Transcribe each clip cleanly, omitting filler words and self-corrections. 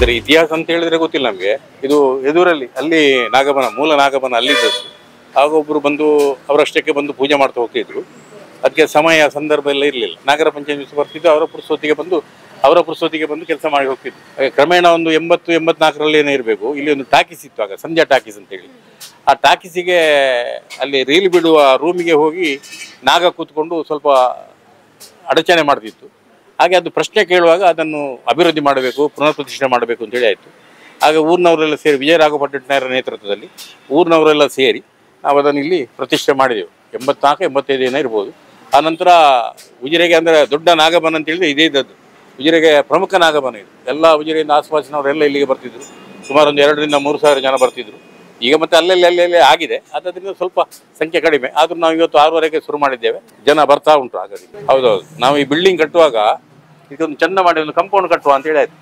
ಸರಿ, ಇತಿಹಾಸ ಅಂತ ಹೇಳಿದ್ರೆ ಗೊತ್ತಿಲ್ಲ ನಮಗೆ. ಇದು ಎದುರಲ್ಲಿ ಅಲ್ಲಿ ನಾಗಬನ, ಮೂಲ ನಾಗಬನ ಅಲ್ಲಿದ್ದದ್ದು. ಆಗ ಒಬ್ಬರು ಬಂದು ಅವರಷ್ಟಕ್ಕೆ ಬಂದು ಪೂಜೆ ಮಾಡ್ತಾ ಹೋಗ್ತಿದ್ರು. ಅದಕ್ಕೆ ಸಮಯ ಸಂದರ್ಭ ಎಲ್ಲ ಇರಲಿಲ್ಲ. ನಾಗರ ಪಂಚಮಿ ದಿವಸ ಬರ್ತಿದ್ದು, ಅವರ ಪುರ್ಸೊತ್ತಿಗೆ ಬಂದು ಕೆಲಸ ಮಾಡಿ ಹೋಗ್ತಿದ್ರು. ಕ್ರಮೇಣ ಒಂದು 80-84 ಇರಬೇಕು. ಇಲ್ಲಿ ಒಂದು ಟಾಕೀಸ್ ಇತ್ತು ಆಗ, ಸಂಧ್ಯಾ ಟಾಕೀಸ್ ಅಂತೇಳಿ. ಆ ಟಾಕೀಸಿಗೆ ಅಲ್ಲಿ ರೀಲ್ ಬಿಡುವ ರೂಮಿಗೆ ಹೋಗಿ ನಾಗ ಕೂತ್ಕೊಂಡು ಸ್ವಲ್ಪ ಅಡಚಣೆ ಮಾಡ್ತಿತ್ತು. ಹಾಗೆ ಅದು ಪ್ರಶ್ನೆ ಕೇಳುವಾಗ ಅದನ್ನು ಅಭಿವೃದ್ಧಿ ಮಾಡಬೇಕು, ಪುನರ್ ಪ್ರತಿಷ್ಠೆ ಮಾಡಬೇಕು ಅಂತೇಳಿ ಆಯಿತು. ಆಗ ಊರಿನವರೆಲ್ಲ ಸೇರಿ, ವಿಜಯರಾಘಪಟ್ಟಣ್ಣರ ನೇತೃತ್ವದಲ್ಲಿ ಊರಿನವರೆಲ್ಲ ಸೇರಿ ನಾವು ಅದನ್ನು ಇಲ್ಲಿ ಪ್ರತಿಷ್ಠೆ ಮಾಡಿದೆವು. 84-85 ಇರ್ಬೋದು. ಆನಂತರ ಉಜಿರೆಗೆ ಅಂದರೆ ದೊಡ್ಡ ನಾಗಬನ ಅಂತೇಳಿದ್ರೆ ಇದೇ ಇದ್ದದ್ದು. ಉಜಿರೆಗೆ ಪ್ರಮುಖ ನಾಗಬನ ಇದು. ಎಲ್ಲ ಉಜಿರೆಯಿಂದ ಆಸುಪಾಸಿನವರೆಲ್ಲ ಇಲ್ಲಿಗೆ ಬರ್ತಿದ್ರು. ಸುಮಾರು ಒಂದು 2,000-3,000 ಜನ ಬರ್ತಿದ್ರು. ಈಗ ಮತ್ತೆ ಅಲ್ಲೆಲ್ಲ ಆಗಿದೆ, ಅದರಿಂದ ಸ್ವಲ್ಪ ಸಂಖ್ಯೆ ಕಡಿಮೆ. ಆದರೂ ನಾವು ಇವತ್ತು 6ವರೆಗೆ ಶುರು ಮಾಡಿದ್ದೇವೆ, ಜನ ಬರ್ತಾ ಉಂಟು. ಹಾಗಾಗಿ ಹೌದೌದು, ನಾವು ಈ ಬಿಲ್ಡಿಂಗ್ ಕಟ್ಟುವಾಗ ಇದೊಂದು ಚೆಂದ ಮಾಡಿ ಒಂದು ಕಂಪೌಂಡ್ ಕಟ್ಟುವ ಅಂತೇಳಿ ಆಯಿತು.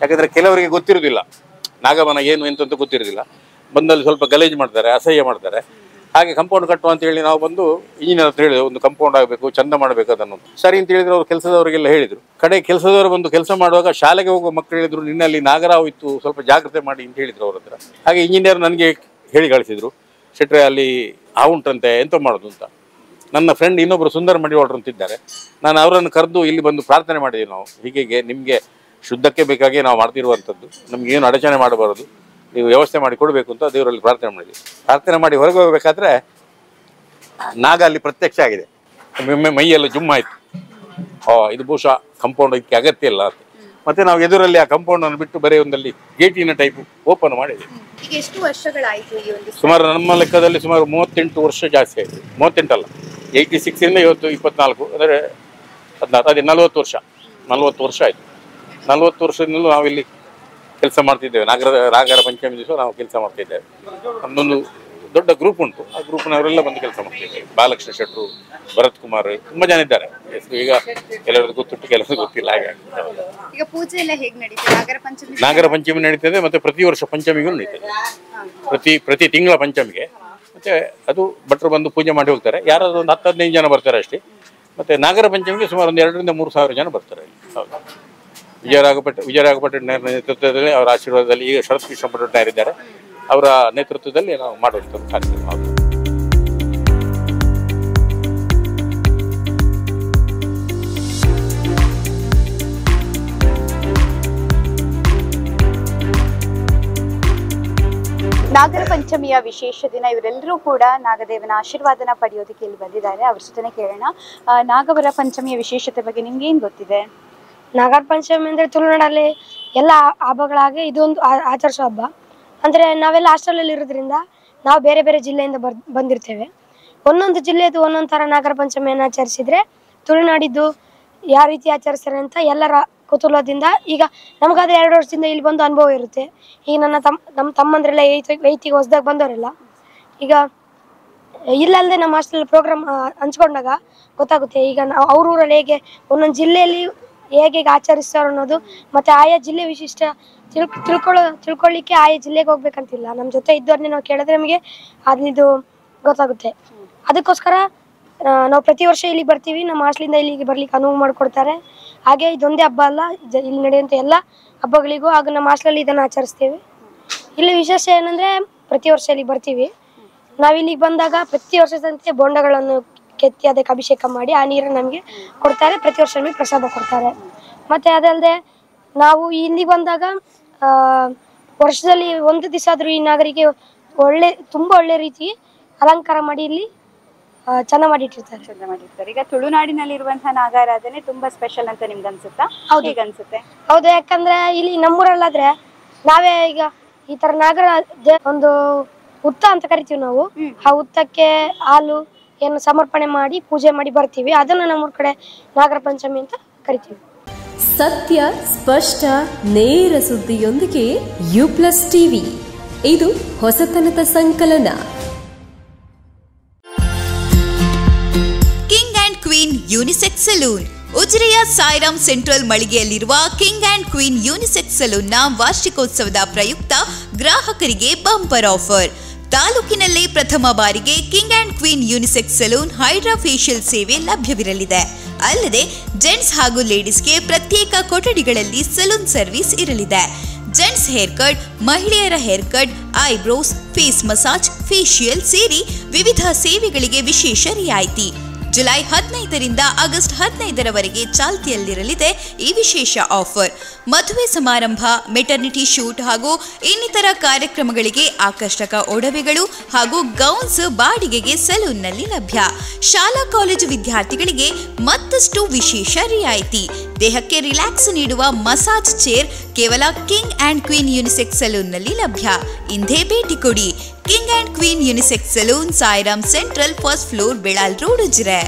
ಯಾಕಂದರೆ ಕೆಲವರಿಗೆ ಗೊತ್ತಿರೋದಿಲ್ಲ ನಾಗಬನ ಏನು ಎಂತ ಗೊತ್ತಿರೋದಿಲ್ಲ. ಬಂದಲ್ಲಿ ಸ್ವಲ್ಪ ಗಲೀಜು ಮಾಡ್ತಾರೆ, ಅಸಹ್ಯ ಮಾಡ್ತಾರೆ. ಹಾಗೆ ಕಂಪೌಂಡ್ ಕಟ್ಟುವ ಅಂತೇಳಿ ನಾವು ಬಂದು ಇಂಜಿನಿಯರ್ ಹತ್ರ ಹೇಳಿದೆವು, ಒಂದು ಕಂಪೌಂಡ್ ಆಗಬೇಕು, ಚಂದ ಮಾಡಬೇಕು ಅದನ್ನು. ಸರಿ ಅಂತ ಹೇಳಿದ್ರೆ ಅವರು ಕೆಲಸದವರಿಗೆಲ್ಲ ಹೇಳಿದರು. ಕಡೆ ಕೆಲಸದವರು ಬಂದು ಕೆಲಸ ಮಾಡುವಾಗ ಶಾಲೆಗೆ ಹೋಗುವ ಮಕ್ಕಳು ಹೇಳಿದ್ರು, ನಿನ್ನಲ್ಲಿ ನಾಗರಾವು ಇತ್ತು, ಸ್ವಲ್ಪ ಜಾಗ್ರತೆ ಮಾಡಿ ಅಂತ ಹೇಳಿದ್ರು ಅವ್ರ ಹತ್ರ. ಹಾಗೆ ಇಂಜಿನಿಯರ್ ನನಗೆ ಹೇಳಿ ಕಳಿಸಿದ್ರು, ಶೆಟ್ರೆ ಅಲ್ಲಿ ಉಂಟಂತೆ, ಎಂತ ಮಾಡೋದು ಅಂತ. ನನ್ನ ಫ್ರೆಂಡ್ ಇನ್ನೊಬ್ಬರು ಸುಂದರ ಮಡಿವಾಳರು ಅಂತಿದ್ದಾರೆ, ನಾನು ಅವರನ್ನು ಕರೆದು ಇಲ್ಲಿ ಬಂದು ಪ್ರಾರ್ಥನೆ ಮಾಡಿದ್ದೀವಿ. ನಾವು ಹೀಗೆ ನಿಮಗೆ ಶುದ್ಧಕ್ಕೆ ಬೇಕಾಗಿ ನಾವು ಮಾಡ್ತಿರುವಂಥದ್ದು, ನಮಗೇನು ಅಡಚಣೆ ಮಾಡಬಾರದು, ನೀವು ವ್ಯವಸ್ಥೆ ಮಾಡಿ ಕೊಡಬೇಕು ಅಂತ ದೇವರಲ್ಲಿ ಪ್ರಾರ್ಥನೆ ಮಾಡಿದ್ವಿ. ಪ್ರಾರ್ಥನೆ ಮಾಡಿ ಹೊರಗೆ ಹೋಗಬೇಕಾದ್ರೆ ನಾಗ ಅಲ್ಲಿ ಪ್ರತ್ಯಕ್ಷ ಆಗಿದೆ. ಮೈಯೆಲ್ಲ ಜುಮ್ ಆಯಿತು. ಇದು ಬಹುಶಃ ಕಾಂಪೌಂಡ್ ಇದಕ್ಕೆ ಅಗತ್ಯ ಇಲ್ಲ ಅಂತ. ಮತ್ತೆ ನಾವು ಎದುರಲ್ಲಿ ಆ ಕಾಂಪೌಂಡನ್ನು ಬಿಟ್ಟು ಬರೀ ಒಂದಲ್ಲಿ ಗೇಟಿನ ಟೈಪು ಓಪನ್ ಮಾಡಿದ್ವಿ. ಎಷ್ಟು ವರ್ಷಗಳಾಯಿತು? ಸುಮಾರು ನಮ್ಮ ಲೆಕ್ಕದಲ್ಲಿ ಸುಮಾರು 38 ವರ್ಷ ಜಾಸ್ತಿ ಆಯಿತು. 38 ಅಲ್ಲ, 86 ಇವತ್ತು 24 ಅಂದರೆ 16, ಅದೇ 40 ವರ್ಷ. 40 ವರ್ಷ ಆಯಿತು. 40 ವರ್ಷದಿಂದಲೂ ನಾವಿಲ್ಲಿ ಕೆಲಸ ಮಾಡ್ತಿದ್ದೇವೆ. ನಾಗರ ಪಂಚಮಿ ದಿವಸ ನಾವು ಕೆಲಸ ಮಾಡ್ತಿದ್ದೇವೆ. ನಮ್ಮದೊಂದು ದೊಡ್ಡ ಗ್ರೂಪ್ ಉಂಟು, ಆ ಗ್ರೂಪ್ನವರೆಲ್ಲ ಬಂದು ಕೆಲಸ ಮಾಡ್ತಿದ್ದೇವೆ. ಬಾಲಕೃಷ್ಣ ಶೆಟ್ರು, ಭರತ್ ಕುಮಾರ್, ತುಂಬ ಜನ ಇದ್ದಾರೆ. ಹೆಸರು ಈಗ ಕೆಲವರಿಗೆ ಗೊತ್ತುಂಟು, ಕೆಲವರಿಗೆ ಗೊತ್ತಿಲ್ಲ. ಹಾಗೆ ಈಗ ಪೂಜೆ ಎಲ್ಲ ಹೇಗೆ ನಡೀತದೆ? ನಾಗರ ಪಂಚಮಿ ನಡೀತದೆ, ಮತ್ತು ಪ್ರತಿ ವರ್ಷ ಪಂಚಮಿಗೂ ನಡೀತದೆ. ಪ್ರತಿ ತಿಂಗಳ ಪಂಚಮಿಗೆ ಮತ್ತೆ ಅದು ಭಟ್ರು ಬಂದು ಪೂಜೆ ಮಾಡಿ ಹೋಗ್ತಾರೆ. ಯಾರಾದರೂ ಒಂದು 10-15 ಜನ ಬರ್ತಾರೆ ಅಷ್ಟೇ. ಮತ್ತೆ ನಾಗರ ಪಂಚಮಿಗೆ ಸುಮಾರು ಒಂದು 2,000-3,000 ಜನ ಬರ್ತಾರೆ. ಹೌದು, ವಿಜಯರಾಘಪಟ್ಟಣ್ಣರ ನೇತೃತ್ವದಲ್ಲಿ, ಅವರ ಆಶೀರ್ವಾದದಲ್ಲಿ, ಈಗ ಶರತ್ ಕೃಷ್ಣ ಪಟ್ಟಣ್ಣರಿದ್ದಾರೆ, ಅವರ ನೇತೃತ್ವದಲ್ಲಿ ನಾವು ಮಾಡುವಂಥದ್ದು ಕಾರ್ಯಕ್ರಮ. ನಾಗರ ಪಂಚಮಿಯ ವಿಶೇಷ ದಿನ. ಇವರೆಲ್ಲರೂ ಕೂಡ ನಾಗದೇವನ ಆಶೀರ್ವಾದನ ಪಡೆಯೋದಕ್ಕೆ ಇಲ್ಲಿ ಬಂದಿದ್ದಾರೆ. ಅವ್ರ ಜೊತೆ ಕೇಳೋಣ. ನಾಗರ ಪಂಚಮಿಯ ವಿಶೇಷತೆ ಬಗ್ಗೆ ನಿಮ್ಗೆ ಏನು ಗೊತ್ತಿದೆ? ನಾಗರ ಪಂಚಮಿ ಅಂದರೆ ತುಳುನಾಡಲ್ಲಿ ಎಲ್ಲ ಹಬ್ಬಗಳಾಗಿ ಇದೊಂದು ಆಚರಿಸೋ ಹಬ್ಬ. ಅಂದರೆ ನಾವೆಲ್ಲ ಹಾಸ್ಟೆಲಲ್ಲಿ ಇರೋದ್ರಿಂದ ನಾವು ಬೇರೆ ಬೇರೆ ಜಿಲ್ಲೆಯಿಂದ ಬಂದಿರ್ತೇವೆ. ಒಂದೊಂದು ಜಿಲ್ಲೆದು ಒಂದೊಂದು ಥರ ನಾಗರ ಪಂಚಮಿಯನ್ನು ಆಚರಿಸಿದರೆ ತುಳುನಾಡಿದ್ದು ಯಾವ ರೀತಿ ಆಚರಿಸ್ತಾರೆ ಅಂತ ಎಲ್ಲರ ಕುತೂಹಲದಿಂದ, ಈಗ ನಮಗಾದ್ರೆ 2 ವರ್ಷದಿಂದ ಇಲ್ಲಿ ಬಂದು ಅನುಭವ ಇರುತ್ತೆ. ಈಗ ನಮ್ಮ ತಮ್ಮಂದ್ರೆಲ್ಲ ಏಯ್ತಿಗೆ ಹೊಸದಾಗಿ ಬಂದವರೆಲ್ಲ ಈಗ ಇಲ್ಲಲ್ಲದೆ ನಮ್ಮ ಹಾಸ್ಟೆಲ್ ಪ್ರೋಗ್ರಾಮ್ ಹಂಚ್ಕೊಂಡಾಗ ಗೊತ್ತಾಗುತ್ತೆ. ಈಗ ನಾವು ಅವ್ರ ಊರಲ್ಲಿ ಹೇಗೆ ಒಂದೊಂದು ಜಿಲ್ಲೆಯಲ್ಲಿ ಹೇಗೆ ಆಚರಿಸ್ತಾರೆ ಅನ್ನೋದು, ಮತ್ತು ಆಯಾ ಜಿಲ್ಲೆ ವಿಶಿಷ್ಟ ತಿಳ್ಕೊಳ್ಳಿಕ್ಕೆ ಆಯಾ ಜಿಲ್ಲೆಗೆ ಹೋಗ್ಬೇಕಂತಿಲ್ಲ. ನಮ್ಮ ಜೊತೆ ಇದ್ದವ್ರನ್ನೇ ನಾವು ಕೇಳಿದ್ರೆ ನಮಗೆ ಅದಿದು ಗೊತ್ತಾಗುತ್ತೆ. ಅದಕ್ಕೋಸ್ಕರ ನಾವು ಪ್ರತಿ ವರ್ಷ ಇಲ್ಲಿಗೆ ಬರ್ತೀವಿ. ನಮ್ಮ ಹಾಸ್ಟೆಲಿಂದ ಇಲ್ಲಿಗೆ ಬರ್ಲಿಕ್ಕೆ ಅನುವು ಮಾಡಿಕೊಡ್ತಾರೆ. ಹಾಗೆ ಇದೊಂದೇ ಹಬ್ಬ ಅಲ್ಲ, ಇಲ್ಲಿ ನಡೆಯುವಂಥ ಎಲ್ಲ ಹಬ್ಬಗಳಿಗೂ ಹಾಗೂ ನಮ್ಮ ಹಾಸ್ಟೆಲಲ್ಲಿ ಇದನ್ನು ಆಚರಿಸ್ತೀವಿ. ಇಲ್ಲಿ ವಿಶೇಷ ಏನಂದರೆ ಪ್ರತಿ ವರ್ಷ ಇಲ್ಲಿಗೆ ಬರ್ತೀವಿ. ನಾವಿಲ್ಲಿಗೆ ಬಂದಾಗ ಪ್ರತಿ ವರ್ಷದಂತೆ ಬೋಂಡಗಳನ್ನು ಕೆತ್ತಿ ಅದಕ್ಕೆ ಅಭಿಷೇಕ ಮಾಡಿ ಆ ನೀರನ್ನು ನಮಗೆ ಕೊಡ್ತಾರೆ. ಪ್ರತಿ ವರ್ಷ ನಮಗೆ ಪ್ರಸಾದ ಕೊಡ್ತಾರೆ. ಮತ್ತು ಅದಲ್ಲದೆ ನಾವು ಇಲ್ಲಿಗೆ ಬಂದಾಗ ವರ್ಷದಲ್ಲಿ ಒಂದು ದಿವಸ ಆದರೂ ಈ ನಾಗರಿಗೆ ತುಂಬ ಒಳ್ಳೆ ರೀತಿ ಅಲಂಕಾರ ಮಾಡಿ ಇಲ್ಲಿ ಚೆನ್ನಾಗಿ ಮಾಡಿಟ್ಟಿರ್ತಾರೆ. ಈಗ ತುಳುನಾಡಿನಲ್ಲಿರುವಂತಹ ನಾಗಾರಾಧನೆ ತುಂಬಾ ಸ್ಪೆಷಲ್ ಅಂತ ನಿಮ್ಗೆ ಅನ್ಸುತ್ತಾ? ಹೇಗೆ ಅನ್ಸುತ್ತೆ? ಹೌದು, ಯಾಕಂದ್ರೆ ಇಲ್ಲಿ ನಮ್ಮೂರಲ್ಲಾದ್ರೆ ನಾವೇ ಈಗ ಈ ತರ ನಾಗರ ಒಂದು ಹುತ್ತ ಅಂತ ಕರಿತೀವಿ ನಾವು. ಆ ಹುತ್ತಕ್ಕೆ ಹಾಲು ಏನು ಸಮರ್ಪಣೆ ಮಾಡಿ ಪೂಜೆ ಮಾಡಿ ಬರ್ತೀವಿ. ಅದನ್ನ ನಮ್ಮೂರ ಕಡೆ ನಾಗರ ಪಂಚಮಿ ಅಂತ ಕರಿತೀವಿ. ಸತ್ಯ, ಸ್ಪಷ್ಟ, ನೇರ ಸುದ್ದಿಯೊಂದಿಗೆ U+ ಟಿವಿ. ಇದು ಹೊಸತನದ ಸಂಕಲನ. King and queen unisex salon, ಉಜಿರೆಯ ಸಾಯಿರಾಮ್ ಸೆಂಟ್ರಲ್ ಮಳಿಗೆಯಲ್ಲಿರುವ ಕಿಂಗ್ ಅಂಡ್ ಕ್ವೀನ್ ಯೂನಿಸೆಕ್ಸ್ ಸಲೂನ್ನ ವಾರ್ಷಿಕೋತ್ಸವದ ಪ್ರಯುಕ್ತ ಗ್ರಾಹಕರಿಗೆ ಬಂಪರ್ ಆಫರ್. ತಾಲೂಕಿನಲ್ಲೇ ಪ್ರಥಮ ಬಾರಿಗೆ king and queen unisex salon hydra facial ಸೇವೆ ಲಭ್ಯವಿರಲಿದೆ. ಅಲ್ಲದೆ ಜೆಂಟ್ಸ್ ಹಾಗೂ ಲೇಡೀಸ್ಗೆ ಪ್ರತ್ಯೇಕ ಕೊಠಡಿಗಳಲ್ಲಿ ಸಲೂನ್ ಸರ್ವಿಸ್ ಇರಲಿದೆ. ಜೆಂಟ್ಸ್ ಹೇರ್ ಕಟ್, ಮಹಿಳೆಯರ hair cut, eyebrows, face massage, facial ಸೇರಿ ವಿವಿಧ ಸೇವೆಗಳಿಗೆ ವಿಶೇಷ ರಿಯಾಯಿತಿ. ಜುಲೈ 15ರಿಂದ ಆಗಸ್ಟ್ 15ರವರೆಗೆ ಚಾಲ್ತಿಯಲ್ಲಿರಲಿದೆ ಈ ವಿಶೇಷ ಆಫರ್. ಮದುವೆ ಸಮಾರಂಭ, ಮೆಟರ್ನಿಟಿ ಶೂಟ್ ಹಾಗೂ ಇನ್ನಿತರ ಕಾರ್ಯಕ್ರಮಗಳಿಗೆ ಆಕರ್ಷಕ ಒಡವೆಗಳು ಹಾಗೂ ಗೌನ್ಸ್ ಬಾಡಿಗೆಗೆ ಸಲೂನ್ನಲ್ಲಿ ಲಭ್ಯ. ಶಾಲಾ ಕಾಲೇಜು ವಿದ್ಯಾರ್ಥಿಗಳಿಗೆ ಮತ್ತಷ್ಟು ವಿಶೇಷ ರಿಯಾಯಿತಿ. ದೇಹಕ್ಕೆ ರಿಲ್ಯಾಕ್ಸ್ ನೀಡುವ ಮಸಾಜ್ ಚೇರ್ ಕೇವಲ ಕಿಂಗ್ ಅಂಡ್ ಕ್ವೀನ್ ಯುನಿಸೆಕ್ಸ್ ಸಲೂನ್ನಲ್ಲಿ ಲಭ್ಯ. ಇಂದೇ ಭೇಟಿ ಕೊಡಿ. King and queen unisex salon, Sairam central, first floor, Belal road, Ujire.